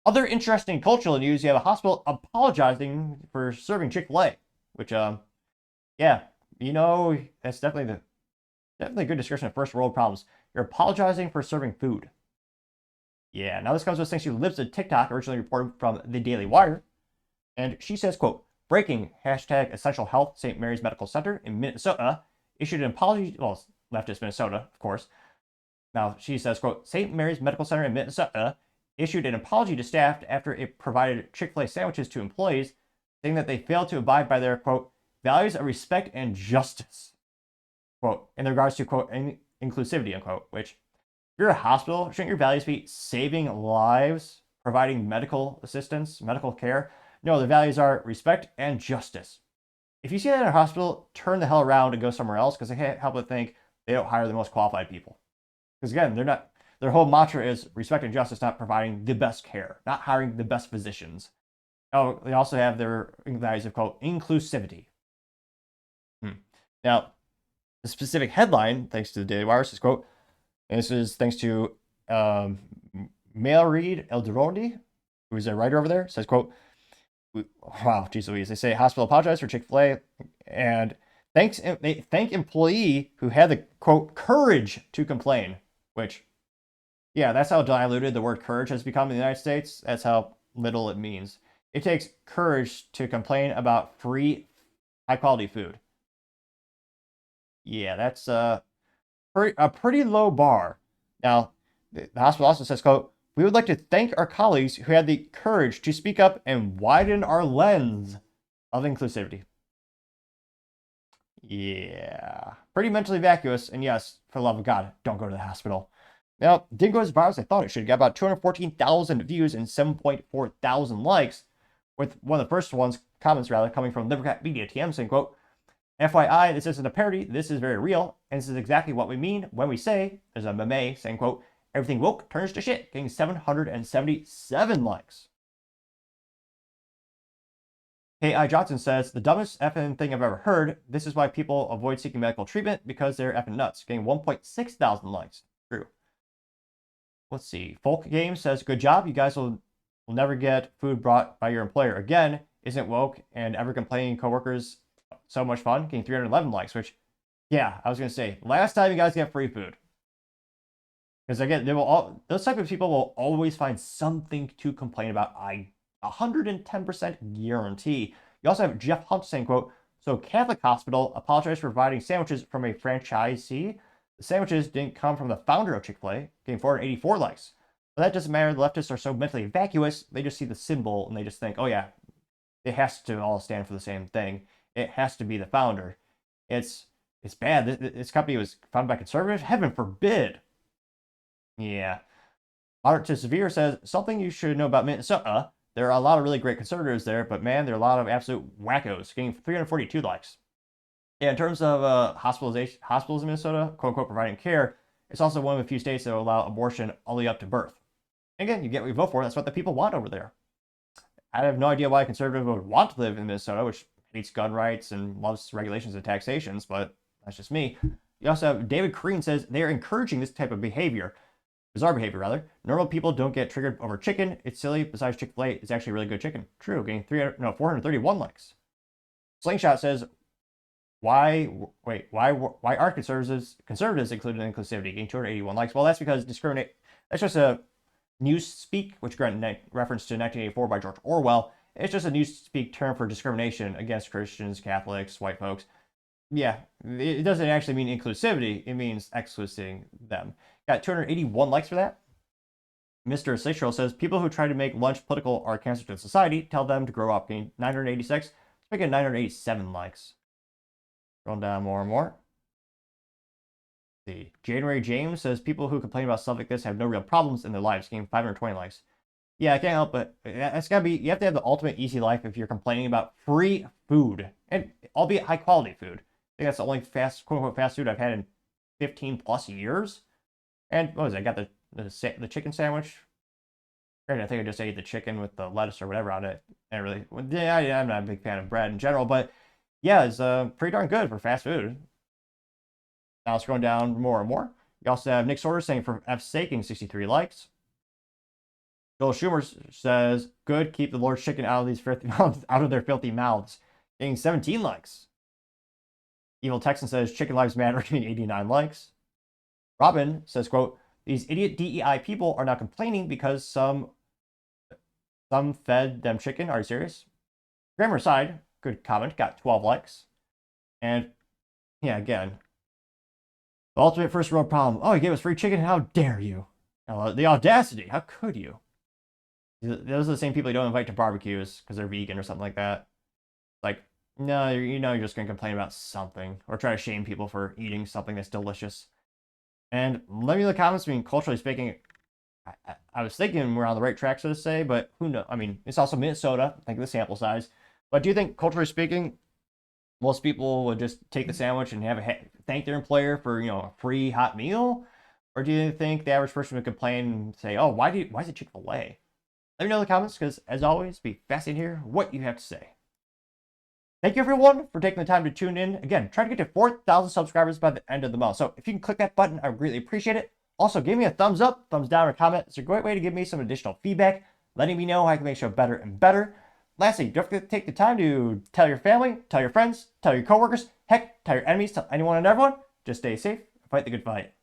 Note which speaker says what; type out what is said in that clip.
Speaker 1: Other interesting cultural news, you have a hospital apologizing for serving Chick Fil A, which, yeah, that's definitely a good description of first world problems. You're apologizing for serving food. Yeah, now this comes with thanks to Libs of TikTok, originally reported from the Daily Wire. And she says, quote, breaking hashtag essential health St. Mary's Medical Center in Minnesota issued an apology, well, leftist Minnesota, of course. Now she says, quote, St. Mary's Medical Center in Minnesota issued an apology to staff after it provided Chick Fil A sandwiches to employees, saying that they failed to abide by their, quote, values of respect and justice, quote, in regards to, quote, inclusivity, unquote, which if you're a hospital, shouldn't your values be saving lives, providing medical assistance, medical care? No, the values are respect and justice. If you see that in a hospital, turn the hell around and go somewhere else because I can't help but think they don't hire the most qualified people. Because again, they're not. Their whole mantra is respect and justice, not providing the best care, not hiring the best physicians. Oh, they also have their values of quote inclusivity. Now, the specific headline, thanks to the Daily Wire, says quote, and this is thanks to Mailread Eldorodi, who is a writer over there, says quote, wow, geez Louise, they say hospital apologized for Chick Fil A and they thank employee who had the quote courage to complain, which yeah, that's how diluted the word courage has become in the United States. That's how little it means. It takes courage to complain about free, high quality food. Yeah, that's a pretty low bar. Now, the hospital also says, quote, we would like to thank our colleagues who had the courage to speak up and widen our lens of inclusivity. Yeah, pretty mentally vacuous. And yes, for the love of God, don't go to the hospital. Now, didn't go as far as I thought it should. It got about 214,000 views and 7.4 thousand likes, with one of the first comments rather, coming from Libercat Media TM saying, quote, FYI, this isn't a parody, this is very real, and this is exactly what we mean when we say, there's a meme saying, quote, everything woke turns to shit, getting 777 likes. K.I. Johnson says, the dumbest effing thing I've ever heard. This is why people avoid seeking medical treatment, because they're effing nuts, getting 1.6 thousand likes. True. Let's see. Folk Game says, good job. You guys will never get food brought by your employer again. Isn't woke and ever complaining coworkers so much fun. Getting 311 likes, which, yeah, I was going to say, last time you guys get free food. Because again, those type of people will always find something to complain about. I 110% guarantee. You also have Jeff Hunt saying, quote, so Catholic Hospital apologized for providing sandwiches from a franchisee. The sandwiches didn't come from the founder of Chick Fil A, getting 484 likes. But that doesn't matter. The leftists are so mentally vacuous, they just see the symbol and they just think, oh yeah, it has to all stand for the same thing. It has to be the founder. It's bad. This company was founded by conservatives. Heaven forbid. Yeah. Moderate to Severe says, something you should know about Minnesota. There are a lot of really great conservatives there, but man, there are a lot of absolute wackos, getting 342 likes. Yeah, in terms of hospitals in Minnesota, quote unquote, providing care, it's also one of the few states that will allow abortion all the way up to birth. And again, you get what you vote for. That's what the people want over there. I have no idea why a conservative would want to live in Minnesota, which hates gun rights and loves regulations and taxations, but that's just me. You also have David Crean says they're encouraging this type of behavior. Bizarre behavior, rather. Normal people don't get triggered over chicken. It's silly. Besides, Chick Fil A is actually really good chicken. True, getting 431 likes. Slingshot says, why aren't conservatives included in inclusivity? Getting 281 likes. Well, that's because that's just a newspeak, which granted reference to 1984 by George Orwell. It's just a newspeak term for discrimination against Christians, Catholics, white folks. Yeah, it doesn't actually mean inclusivity. It means excluding them. Got 281 likes for that. Mr. Seychelles says, people who try to make lunch political are cancer to society. Tell them to grow up. Getting 986. Let's make it 987 likes. Scrolling down more and more. The January James says, people who complain about stuff like this have no real problems in their lives. Getting 520 likes. Yeah, I can't help it. That's gotta be, you have to have the ultimate easy life if you're complaining about free food. And albeit high quality food. I think that's the only quote unquote fast food I've had in 15 plus years. And what was it? I got the chicken sandwich. I think I just ate the chicken with the lettuce or whatever on it. And really, yeah, I'm not a big fan of bread in general, but yeah, it's pretty darn good for fast food. Now it's going down more and more. You also have Nick Sorter saying, for F's sake, 63 likes. Joel Schumer says, "Good, keep the Lord's chicken out of these filthy mouths, out of their filthy mouths." Getting 17 likes. Evil Texan says, "Chicken lives matter," getting 89 likes. Robin says, "Quote, these idiot DEI people are not complaining because some fed them chicken. Are you serious?" Grammar aside, good comment, got 12 likes. And yeah, again, the ultimate first world problem. Oh, you gave us free chicken? How dare you? The audacity. How could you? Those are the same people you don't invite to barbecues because they're vegan or something like that. Like, no, you know you're just going to complain about something or try to shame people for eating something that's delicious. And let me know in the comments. I mean, culturally speaking, I was thinking we're on the right track, so to say, but who knows? I mean, it's also Minnesota. Think of the sample size. But do you think, culturally speaking, most people would just take the sandwich and thank their employer for, a free hot meal? Or do you think the average person would complain and say, "Oh, why is it Chick Fil A?" Let me know in the comments, because as always, be fascinated to hear what you have to say. Thank you everyone for taking the time to tune in. Again, try to get to 4,000 subscribers by the end of the month. So if you can click that button, I would greatly appreciate it. Also, give me a thumbs up, thumbs down, or comment. It's a great way to give me some additional feedback, letting me know how I can make the show better and better. Lastly, don't forget to take the time to tell your family, tell your friends, tell your coworkers, heck, tell your enemies, tell anyone and everyone. Just stay safe and fight the good fight.